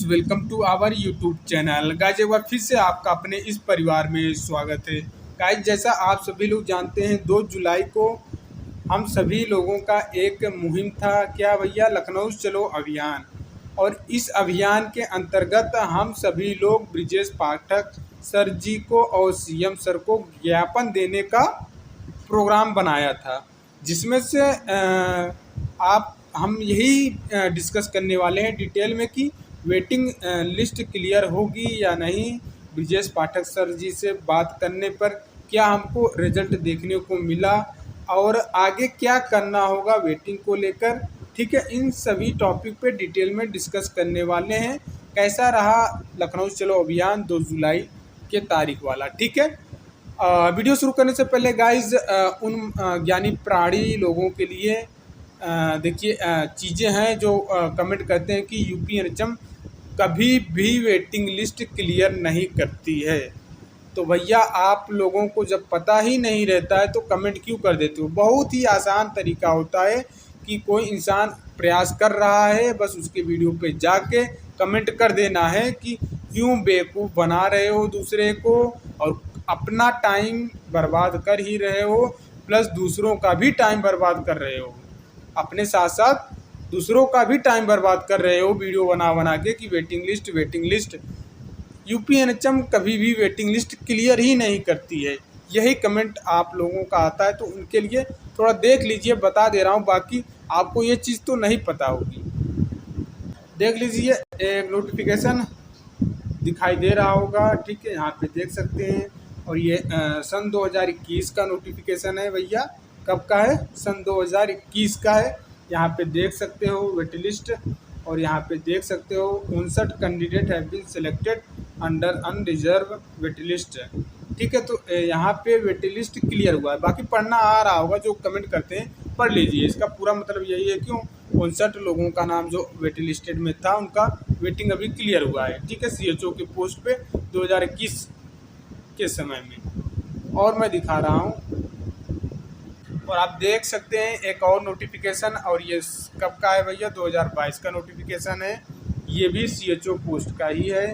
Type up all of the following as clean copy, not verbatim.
Welcome to our YouTube channel. Guys एक बार फिर से आपका अपने इस परिवार में स्वागत है। गाइज जैसा आप सभी लोग जानते हैं 2 जुलाई को हम सभी लोगों का एक मुहिम था, क्या भैया, लखनऊ चलो अभियान। और इस अभियान के अंतर्गत हम सभी लोग ब्रिजेश पाठक सर जी को और सीएम सर को ज्ञापन देने का प्रोग्राम बनाया था, जिसमें से आप हम यही डिस्कस करने वाले हैं डिटेल में कि वेटिंग लिस्ट क्लियर होगी या नहीं। ब्रिजेश पाठक सर जी से बात करने पर क्या हमको रिजल्ट देखने को मिला और आगे क्या करना होगा वेटिंग को लेकर, ठीक है। इन सभी टॉपिक पे डिटेल में डिस्कस करने वाले हैं। कैसा रहा लखनऊ चलो अभियान 2 जुलाई के तारीख वाला, ठीक है। वीडियो शुरू करने से पहले गाइज उन ज्ञानी प्राणी लोगों के लिए देखिए चीज़ें हैं जो कमेंट करते हैं कि यूपीएनएचएम कभी भी वेटिंग लिस्ट क्लियर नहीं करती है। तो भैया आप लोगों को जब पता ही नहीं रहता है तो कमेंट क्यों कर देते हो। बहुत ही आसान तरीका होता है कि कोई इंसान प्रयास कर रहा है, बस उसके वीडियो पे जाके कमेंट कर देना है कि क्यों बेवकूफ़ बना रहे हो दूसरे को और अपना टाइम बर्बाद कर ही रहे हो, प्लस दूसरों का भी टाइम बर्बाद कर रहे हो, अपने साथ साथ दूसरों का भी टाइम बर्बाद कर रहे हो वीडियो बना के कि वेटिंग लिस्ट। यूपीएनएचएम कभी भी वेटिंग लिस्ट क्लियर ही नहीं करती है। यही कमेंट आप लोगों का आता है, तो उनके लिए थोड़ा देख लीजिए, बता दे रहा हूँ, बाकी आपको ये चीज़ तो नहीं पता होगी। देख लीजिए, एक नोटिफिकेशन दिखाई दे रहा होगा, ठीक है, यहाँ पे देख सकते हैं। और ये सन 2021 का नोटिफिकेशन है भैया। कब का है? सन 2021 का है। यहाँ पे देख सकते हो वेट लिस्ट, और यहाँ पे देख सकते हो 59 candidate have been selected under unreserved wait list, ठीक है। तो यहाँ पे वेट लिस्ट क्लियर हुआ है, बाकी पढ़ना आ रहा होगा, जो कमेंट करते हैं पढ़ लीजिए। इसका पूरा मतलब यही है कि 59 लोगों का नाम जो वेट लिस्टेड में था उनका वेटिंग अभी क्लियर हुआ है, ठीक है, सीएचओ के पोस्ट पे 2021 के समय में। और मैं दिखा रहा हूँ, और आप देख सकते हैं एक और नोटिफिकेशन, और ये कब का है भैया? 2022 का नोटिफिकेशन है। ये भी सीएचओ पोस्ट का ही है।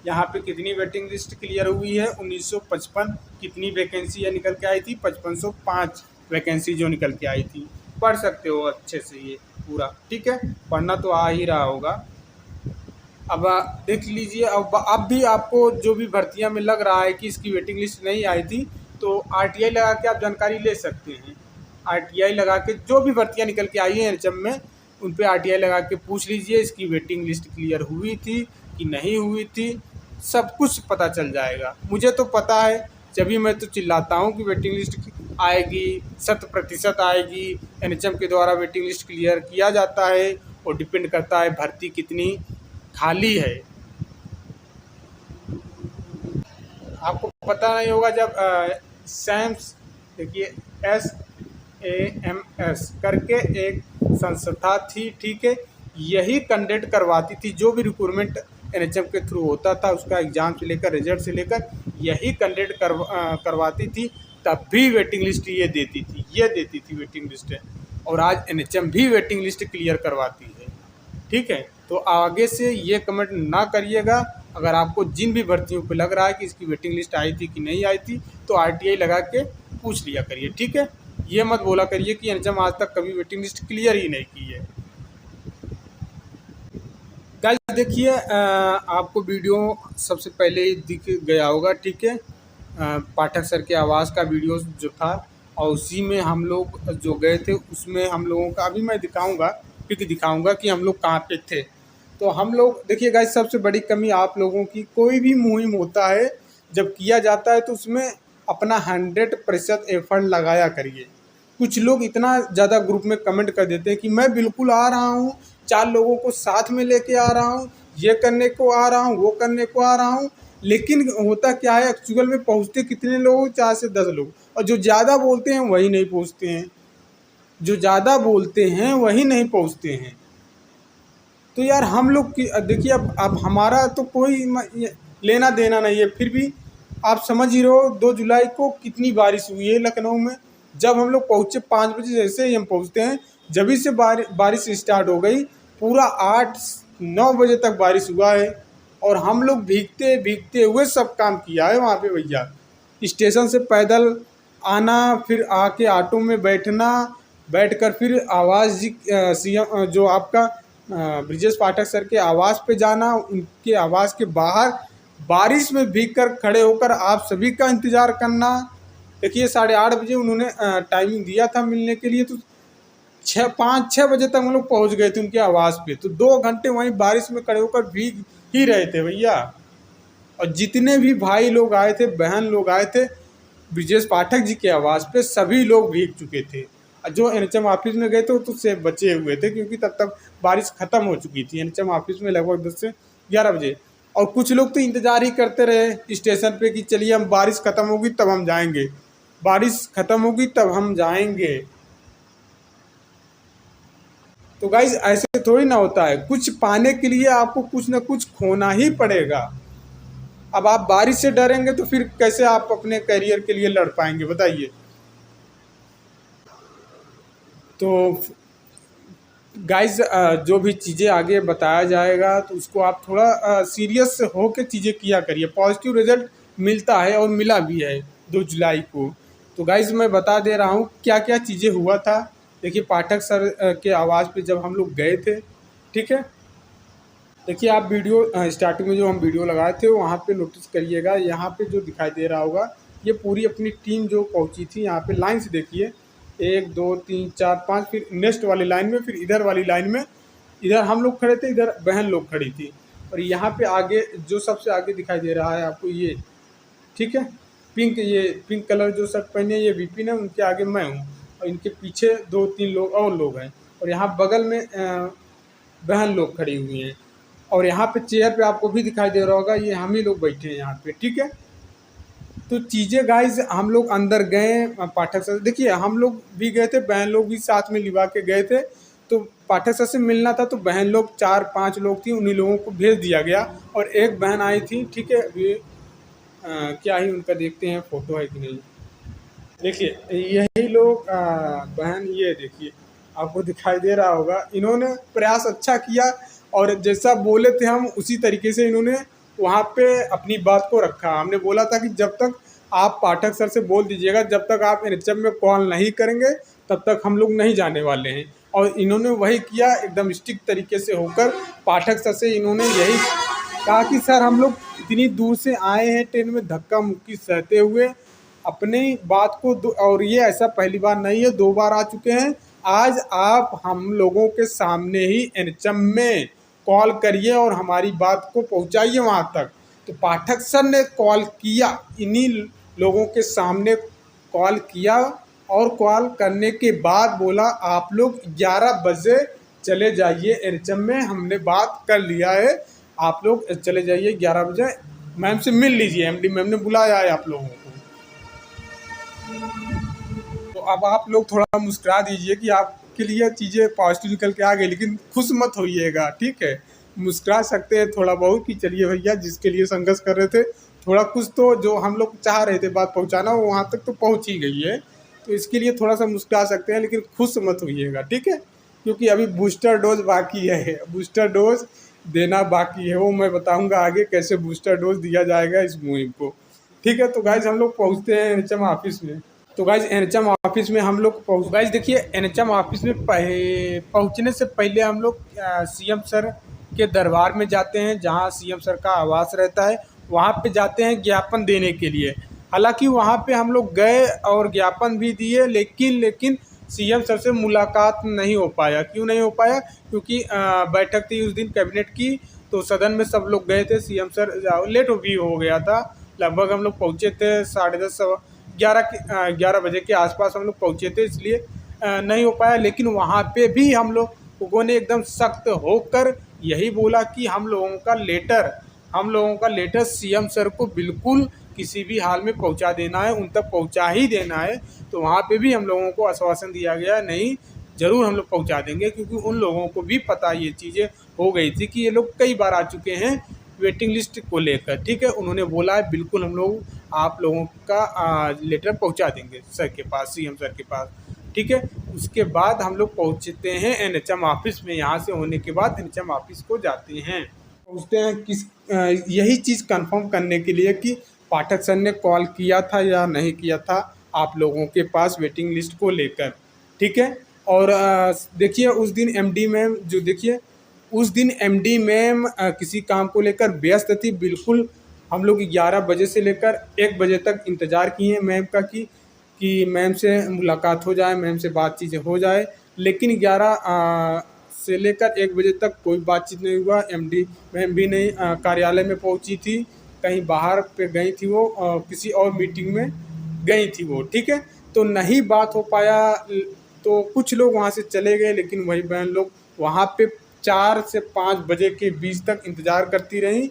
यहाँ पे कितनी वेटिंग लिस्ट क्लियर हुई है? 1955। कितनी वैकेंसी निकल के आई थी? 5505 वैकेंसी जो निकल के आई थी। पढ़ सकते हो अच्छे से ये पूरा, ठीक है, पढ़ना तो आ ही रहा होगा। अब देख लीजिए, अब भी आपको जो भी भर्तियां में लग रहा है कि इसकी वेटिंग लिस्ट नहीं आई थी, तो आरटीआई लगा के आप जानकारी ले सकते हैं। आरटीआई लगा के जो भी भर्तियां निकल के आई हैं एनएचएम में, उन पे आरटीआई लगा के पूछ लीजिए इसकी वेटिंग लिस्ट क्लियर हुई थी कि नहीं हुई थी, सब कुछ पता चल जाएगा। मुझे तो पता है, जब भी मैं तो चिल्लाता हूँ कि वेटिंग लिस्ट आएगी, 100% आएगी। एनएचएम के द्वारा वेटिंग लिस्ट क्लियर किया जाता है, और डिपेंड करता है भर्ती कितनी खाली है। आपको पता नहीं होगा, जब सैम्स, देखिए SAMS करके एक संस्था थी, ठीक है, यही कंडक्ट करवाती थी जो भी रिक्रूटमेंट एनएचएम के थ्रू होता था, उसका एग्ज़ाम से लेकर रिजल्ट से लेकर यही कंडक्ट करवाती थी। तब भी वेटिंग लिस्ट ये देती थी वेटिंग लिस्ट। और आज एनएचएम भी वेटिंग लिस्ट क्लियर करवाती है, ठीक है। तो आगे से ये कमेंट ना करिएगा। अगर आपको जिन भी भर्तियों पे लग रहा है कि इसकी वेटिंग लिस्ट आई थी कि नहीं आई थी, तो आरटीआई लगा के पूछ लिया करिए, ठीक है। ये मत बोला करिए कि एनएचएम आज तक कभी वेटिंग लिस्ट क्लियर ही नहीं की है। गाइस देखिए, आपको वीडियो सबसे पहले ही दिख गया होगा, ठीक है, पाठक सर के आवाज़ का वीडियो जो था, और उसी में हम लोग जो गए थे, उसमें हम लोगों का अभी मैं दिखाऊंगा, पिक दिखाऊंगा कि हम लोग कहाँ पे थे। तो हम लोग देखिए गाइस, सबसे बड़ी कमी आप लोगों की, कोई भी मुहिम होता है जब किया जाता है तो उसमें अपना 100% एफर्ट लगाया करिए। कुछ लोग इतना ज़्यादा ग्रुप में कमेंट कर देते हैं कि मैं बिल्कुल आ रहा हूँ, 4 लोगों को साथ में लेके आ रहा हूँ, ये करने को आ रहा हूँ, वो करने को आ रहा हूँ, लेकिन होता क्या है, एक्चुअल में पहुँचते कितने लोग? 4 से 10 लोग। और जो ज़्यादा बोलते हैं वही नहीं पहुँचते हैं, जो ज़्यादा बोलते हैं वही नहीं पहुँचते हैं। तो यार हम लोग की देखिए, अब हमारा तो कोई लेना देना नहीं है, फिर भी आप समझ ही रहे हो 2 जुलाई को कितनी बारिश हुई है लखनऊ में। जब हम लोग पहुँचे 5 बजे, जैसे ही हम पहुँचते हैं जभी से बारिश स्टार्ट हो गई, पूरा 8-9 बजे तक बारिश हुआ है। और हम लोग भीगते भीगते हुए सब काम किया है वहाँ पे भैया। स्टेशन से पैदल आना, फिर आके ऑटो में बैठना, बैठकर फिर आवास जी सीएम जो आपका ब्रिजेश पाठक सर के आवास पे जाना, उनके आवास के बाहर बारिश में भीगकर खड़े होकर आप सभी का इंतज़ार करना। देखिए 8:30 बजे उन्होंने टाइमिंग दिया था मिलने के लिए, तो 5-6 बजे तक हम लोग पहुँच गए थे उनके आवास पे। तो 2 घंटे वहीं बारिश में खड़े होकर भीग ही रहे थे भैया। और जितने भी भाई लोग आए थे, बहन लोग आए थे ब्रिजेश पाठक जी के आवास पे, सभी लोग भीग चुके थे। जो एनएचएम ऑफिस में गए थे वो तो से बचे हुए थे, क्योंकि तब तक बारिश ख़त्म हो चुकी थी एनएचएम ऑफिस में लगभग 10 से 11 बजे। और कुछ लोग तो इंतज़ार ही करते रहे स्टेशन पे कि चलिए हम बारिश ख़त्म होगी तब हम जाएंगे, बारिश ख़त्म होगी तब हम जाएंगे। तो गाइज ऐसे थोड़ी ना होता है, कुछ पाने के लिए आपको कुछ ना कुछ खोना ही पड़ेगा। अब आप बारिश से डरेंगे तो फिर कैसे आप अपने करियर के लिए लड़ पाएंगे बताइए। तो गाइज जो भी चीज़ें आगे बताया जाएगा तो उसको आप थोड़ा सीरियस हो के चीज़ें किया करिए। पॉजिटिव रिजल्ट मिलता है और मिला भी है 2 जुलाई को। तो गाइज मैं बता दे रहा हूँ क्या क्या चीज़ें हुआ था। देखिए पाठक सर के आवाज़ पे जब हम लोग गए थे, ठीक है, देखिए आप वीडियो स्टार्टिंग में जो हम वीडियो लगाए थे वहाँ पे नोटिस करिएगा, यहाँ पे जो दिखाई दे रहा होगा ये पूरी अपनी टीम जो पहुँची थी यहाँ पे। लाइन से देखिए 1 2 3 4 5, फिर नेक्स्ट वाली लाइन में, फिर इधर वाली लाइन में इधर हम लोग खड़े थे, इधर बहन लोग खड़ी थी। और यहाँ पे आगे जो सबसे आगे दिखाई दे रहा है आपको ये, ठीक है, ये पिंक कलर जो शर्ट पहने ये विपिन है, उनके आगे मैं हूँ और इनके पीछे 2-3 लोग और लोग हैं। और यहाँ बगल में बहन लोग खड़ी हुई हैं। और यहाँ पे चेयर पे आपको भी दिखाई दे रहा होगा ये हम ही लोग बैठे हैं यहाँ पे, ठीक है। तो चीज़ें गाइज हम लोग अंदर गए, पाठक सर देखिए हम लोग भी गए थे, बहन लोग भी साथ में लिवा के गए थे। तो पाठक सर से मिलना था तो बहन लोग 4-5 लोग थी, उन्हीं लोगों को भेज दिया गया। और एक बहन आई थी, ठीक है, अभी क्या ही उनका देखते हैं फ़ोटो है कि नहीं। देखिए यही लोग बहन, ये देखिए आपको दिखाई दे रहा होगा। इन्होंने प्रयास अच्छा किया और जैसा बोले थे हम उसी तरीके से इन्होंने वहाँ पे अपनी बात को रखा। हमने बोला था कि जब तक आप पाठक सर से बोल दीजिएगा, जब तक आप एनएचएम में कॉल नहीं करेंगे तब तक हम लोग नहीं जाने वाले हैं। और इन्होंने वही किया, एकदम स्ट्रिक्ट तरीके से होकर पाठक सर से इन्होंने यही कहा कि सर हम लोग इतनी दूर से आए हैं ट्रेन में धक्का मुक्की सहते हुए अपनी बात को और ये ऐसा पहली बार नहीं है, 2 बार आ चुके हैं। आज आप हम लोगों के सामने ही एनएचएम में कॉल करिए और हमारी बात को पहुंचाइए वहां तक। तो पाठक सर ने कॉल किया, इन्हीं लोगों के सामने कॉल किया और कॉल करने के बाद बोला आप लोग 11 बजे चले जाइए एनएचएम में, हमने बात कर लिया है, आप लोग चले जाइए 11 बजे, मैम से मिल लीजिए, एमडी मैम ने बुलाया है आप लोगों को। तो अब आप लोग थोड़ा मुस्कुरा दीजिए कि आपके लिए चीज़ें पॉजिटिव निकल के आ गई, लेकिन खुश मत होइएगा, ठीक है। मुस्कुरा सकते हैं थोड़ा बहुत कि चलिए भैया जिसके लिए संघर्ष कर रहे थे थोड़ा कुछ तो जो हम लोग चाह रहे थे बात पहुंचाना वो वहाँ तक तो पहुंच ही गई है। तो इसके लिए थोड़ा सा मुस्कुरा सकते हैं, लेकिन खुश मत होइएगा, ठीक है, क्योंकि अभी बूस्टर डोज बाकी है, बूस्टर डोज देना बाकी है। वो मैं बताऊँगा आगे कैसे बूस्टर डोज दिया जाएगा इस मुहिम को, ठीक है। तो गाइज हम लोग पहुँचते हैं एनएचएम ऑफिस में। तो गाइज एनएचएम ऑफिस में हम लोग गाइज देखिए एनएचएम ऑफिस में पहुंचने से पहले हम लोग सीएम सर के दरबार में जाते हैं, जहां सीएम सर का आवास रहता है, वहां पे जाते हैं ज्ञापन देने के लिए। हालांकि वहां पे हम लोग गए और ज्ञापन भी दिए, लेकिन सीएम सर से मुलाकात नहीं हो पाया। क्यों नहीं हो पाया? क्योंकि बैठक थी उस दिन कैबिनेट की, तो सदन में सब लोग गए थे। सीएम सर लेट भी हो गया था, लगभग हम लोग पहुँचे थे 10:30 11 बजे के आसपास हम लोग पहुँचे थे, इसलिए नहीं हो पाया। लेकिन वहाँ पे भी हम लोगों ने एकदम सख्त होकर यही बोला कि हम लोगों का लेटर सीएम सर को बिल्कुल किसी भी हाल में पहुँचा देना है, उन तक पहुँचा ही देना है। तो वहाँ पे भी हम लोगों को आश्वासन दिया गया, नहीं ज़रूर हम लोग पहुँचा देंगे, क्योंकि उन लोगों को भी पता ये चीज़ें हो गई थी कि ये लोग कई बार आ चुके हैं वेटिंग लिस्ट को लेकर, ठीक है। उन्होंने बोला है बिल्कुल हम लोग आप लोगों का लेटर पहुंचा देंगे सर के पास, सीएम सर के पास, ठीक है। उसके बाद हम लोग पहुंचते हैं एनएचएम ऑफिस में। यहाँ से होने के बाद एनएचएम ऑफिस को जाते हैं। पूछते हैं यही चीज़ कंफर्म करने के लिए कि पाठक सर ने कॉल किया था या नहीं किया था आप लोगों के पास वेटिंग लिस्ट को लेकर। ठीक है। और देखिए उस दिन एमडी मैम जो देखिए उस दिन एमडी मैम किसी काम को लेकर व्यस्त थी। बिल्कुल हम लोग 11 बजे से लेकर 1 बजे तक इंतज़ार किए मैम का कि मैम से मुलाकात हो जाए, मैम से बातचीत हो जाए, लेकिन 11 से लेकर 1 बजे तक कोई बातचीत नहीं हुआ। एमडी मैम भी नहीं कार्यालय में पहुंची थी, कहीं बाहर पे गई थी वो, किसी और मीटिंग में गई थी वो। ठीक है। तो नहीं बात हो पाया, तो कुछ लोग वहाँ से चले गए, लेकिन वही बहन लोग वहाँ पे 4 से 5 बजे के बीच तक इंतज़ार करती रहीं।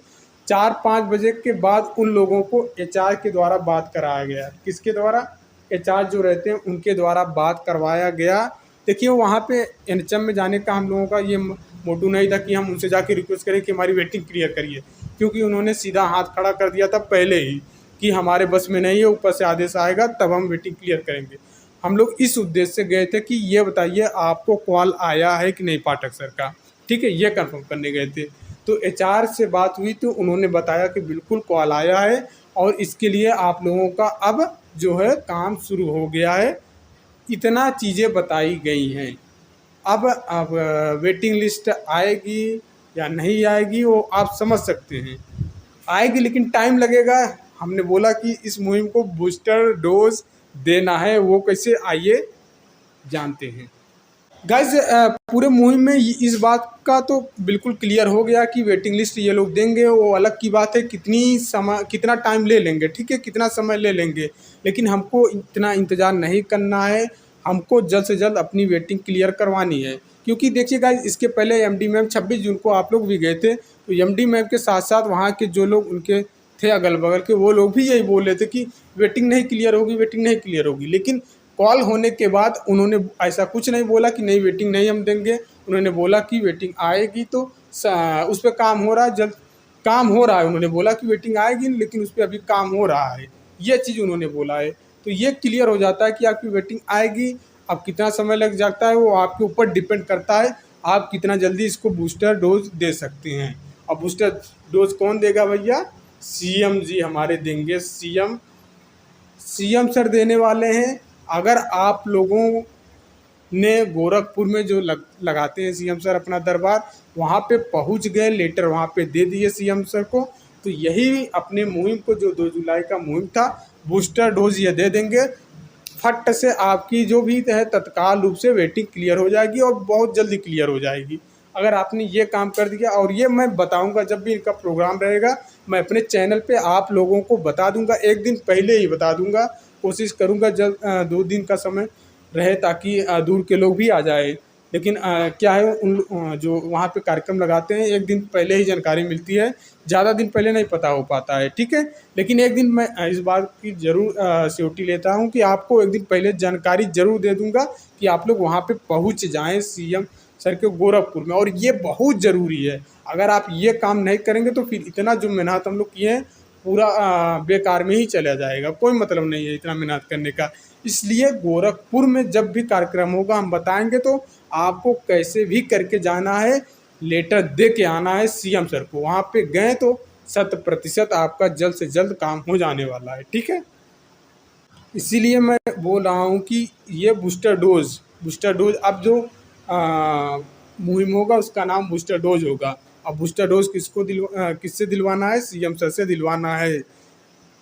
4-5 बजे के बाद उन लोगों को एचआर के द्वारा बात कराया गया। किसके द्वारा? एचआर जो रहते हैं उनके द्वारा बात करवाया गया। देखिए वहाँ पे एनएचएम में जाने का हम लोगों का ये मोटू नहीं था कि हम उनसे जाके रिक्वेस्ट करें कि हमारी वेटिंग क्लियर करिए, क्योंकि उन्होंने सीधा हाथ खड़ा कर दिया था पहले ही कि हमारे बस में नहीं है, ऊपर से आदेश आएगा तब हम वेटिंग क्लियर करेंगे। हम लोग इस उद्देश्य से गए थे कि ये बताइए आपको कॉल आया है कि नहीं पाठक सर का। ठीक है, ये कंफर्म करने गए थे। तो एचआर से बात हुई तो उन्होंने बताया कि बिल्कुल कॉल आया है और इसके लिए आप लोगों का अब जो है काम शुरू हो गया है। इतना चीज़ें बताई गई हैं। अब वेटिंग लिस्ट आएगी या नहीं आएगी वो आप समझ सकते हैं। आएगी लेकिन टाइम लगेगा। हमने बोला कि इस मुहिम को बूस्टर डोज देना है, वो कैसे आइए जानते हैं। गाइज पूरे मुहिम में इस बात का तो बिल्कुल क्लियर हो गया कि वेटिंग लिस्ट ये लोग देंगे, वो अलग की बात है कितना टाइम ले लेंगे। ठीक है, कितना समय ले लेंगे, लेकिन हमको इतना इंतज़ार नहीं करना है। हमको जल्द से जल्द अपनी वेटिंग क्लियर करवानी है, क्योंकि देखिए गाइज इसके पहले एमडी मैम 26 जून को आप लोग भी गए थे, तो एमडी मैम के साथ साथ वहाँ के जो लोग उनके थे अगल बगल के, वो लोग भी यही बोल रहे थे कि वेटिंग नहीं क्लियर होगी, वेटिंग नहीं क्लियर होगी। लेकिन कॉल होने के बाद उन्होंने ऐसा कुछ नहीं बोला कि नहीं वेटिंग नहीं हम देंगे। उन्होंने बोला कि वेटिंग आएगी, तो उस पर काम हो रहा है, जल्द काम हो रहा है। उन्होंने बोला कि वेटिंग आएगी लेकिन उस पर अभी काम हो रहा है, ये चीज़ उन्होंने बोला है। तो ये क्लियर हो जाता है कि आपकी वेटिंग आएगी। अब कितना समय लग जाता है वो आपके ऊपर डिपेंड करता है, आप कितना जल्दी इसको बूस्टर डोज दे सकते हैं। और बूस्टर डोज कौन देगा भैया? सीएम जी हमारे देंगे। सीएम सर देने वाले हैं। अगर आप लोगों ने गोरखपुर में जो लगाते हैं सीएम सर अपना दरबार, वहाँ पे पहुँच गए, लेटर वहाँ पे दे दिए सीएम सर को, तो यही अपने मुहिम को जो 2 जुलाई का मुहिम था बूस्टर डोज ये दे देंगे। फट से आपकी जो भी है तत्काल रूप से वेटिंग क्लियर हो जाएगी और बहुत जल्दी क्लियर हो जाएगी अगर आपने ये काम कर दिया। और ये मैं बताऊंगा जब भी इनका प्रोग्राम रहेगा, मैं अपने चैनल पे आप लोगों को बता दूंगा, एक दिन पहले ही बता दूंगा। कोशिश करूंगा जब 2 दिन का समय रहे ताकि दूर के लोग भी आ जाए। लेकिन क्या है जो वहाँ पे कार्यक्रम लगाते हैं एक दिन पहले ही जानकारी मिलती है, ज़्यादा दिन पहले नहीं पता हो पाता है। ठीक है, लेकिन एक दिन मैं इस बात की ज़रूर सियोरिटी लेता हूँ कि आपको एक दिन पहले जानकारी ज़रूर दे दूँगा कि आप लोग वहाँ पे पहुँच जाएँ सीएम सर के गोरखपुर में। और ये बहुत ज़रूरी है। अगर आप ये काम नहीं करेंगे तो फिर इतना जो मेहनत हम लोग किए हैं पूरा बेकार में ही चला जाएगा, कोई मतलब नहीं है इतना मेहनत करने का। इसलिए गोरखपुर में जब भी कार्यक्रम होगा हम बताएंगे, तो आपको कैसे भी करके जाना है, लेटर दे के आना है सीएम सर को। वहाँ पे गए तो 100% आपका जल्द से जल्द काम हो जाने वाला है। ठीक है, इसीलिए मैं बोल रहा हूँ कि ये बूस्टर डोज अब जो मुहिम होगा उसका नाम बूस्टर डोज होगा। अब बूस्टर डोज किससे दिलवाना है? सीएम सर से दिलवाना है।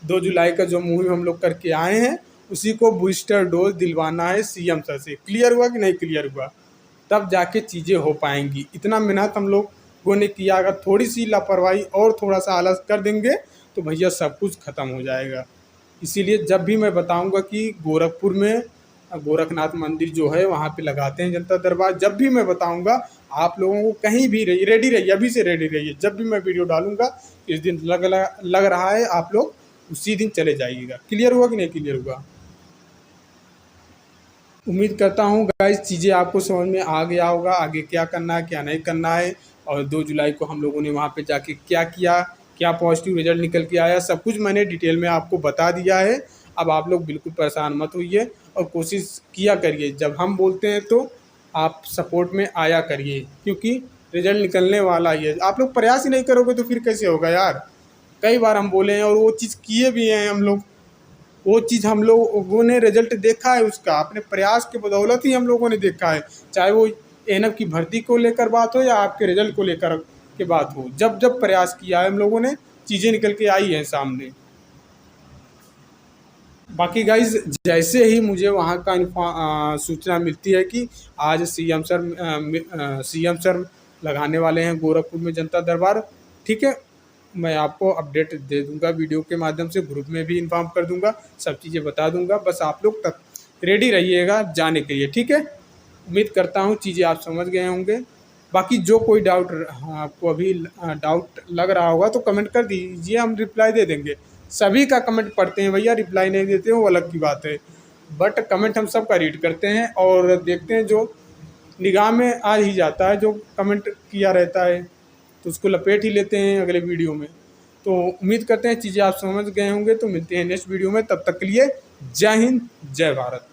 2 जुलाई का जो मुहिम हम लोग करके आए हैं उसी को बूस्टर डोज दिलवाना है सीएम सर से। क्लियर हुआ कि नहीं क्लियर हुआ? तब जाके चीज़ें हो पाएंगी। इतना मेहनत हम लोगों ने किया, अगर थोड़ी सी लापरवाही और थोड़ा सा आलस कर देंगे तो भैया सब कुछ ख़त्म हो जाएगा। इसीलिए जब भी मैं बताऊंगा कि गोरखपुर में गोरखनाथ मंदिर जो है वहाँ पे लगाते हैं जनता दरबार, जब भी मैं बताऊंगा आप लोगों को कहीं भी रेडी रहिए, अभी से रेडी रहिए। जब भी मैं वीडियो डालूंगा इस दिन लग रहा है आप लोग उसी दिन चले जाइएगा। क्लियर हुआ कि नहीं क्लियर हुआ? उम्मीद करता हूँ गाइस चीज़ें आपको समझ में आ गया होगा, आगे क्या करना है क्या नहीं करना है। और 2 जुलाई को हम लोगों ने वहाँ पे जाके क्या किया, क्या पॉजिटिव रिजल्ट निकल के आया, सब कुछ मैंने डिटेल में आपको बता दिया है। अब आप लोग बिल्कुल परेशान मत होइए और कोशिश किया करिए, जब हम बोलते हैं तो आप सपोर्ट में आया करिए, क्योंकि रिजल्ट निकलने वाला ही है। आप लोग प्रयास ही नहीं करोगे तो फिर कैसे होगा यार। कई बार हम बोले हैं और वो चीज़ किए भी हैं हम लोग। वो चीज़ हम लोगों ने रिजल्ट देखा है उसका, अपने प्रयास के बदौलत ही हम लोगों ने देखा है। चाहे वो एनएफ की भर्ती को लेकर बात हो या आपके रिजल्ट को लेकर के बात हो, जब जब प्रयास किया है हम लोगों ने, चीज़ें निकल के आई हैं सामने। बाकी गाइज जैसे ही मुझे वहाँ का सूचना मिलती है कि आज सीएम सर लगाने वाले हैं गोरखपुर में जनता दरबार, ठीक है, मैं आपको अपडेट दे दूंगा वीडियो के माध्यम से, ग्रुप में भी इन्फॉर्म कर दूंगा, सब चीज़ें बता दूंगा। बस आप लोग तक रेडी रहिएगा जाने के लिए, ठीक है। उम्मीद करता हूँ चीज़ें आप समझ गए होंगे। बाकी जो कोई डाउट आपको अभी डाउट लग रहा होगा तो कमेंट कर दीजिए, हम रिप्लाई दे देंगे। सभी का कमेंट पढ़ते हैं भैया, रिप्लाई नहीं देते हो वो अलग की बात है, बट कमेंट हम सबका रीड करते हैं और देखते हैं, जो निगाह में आ ही जाता है, जो कमेंट किया रहता है तो उसको लपेट ही लेते हैं अगले वीडियो में। तो उम्मीद करते हैं चीज़ें आप समझ गए होंगे। तो मिलते हैं नेक्स्ट वीडियो में, तब तक के लिए जय हिंद जय भारत।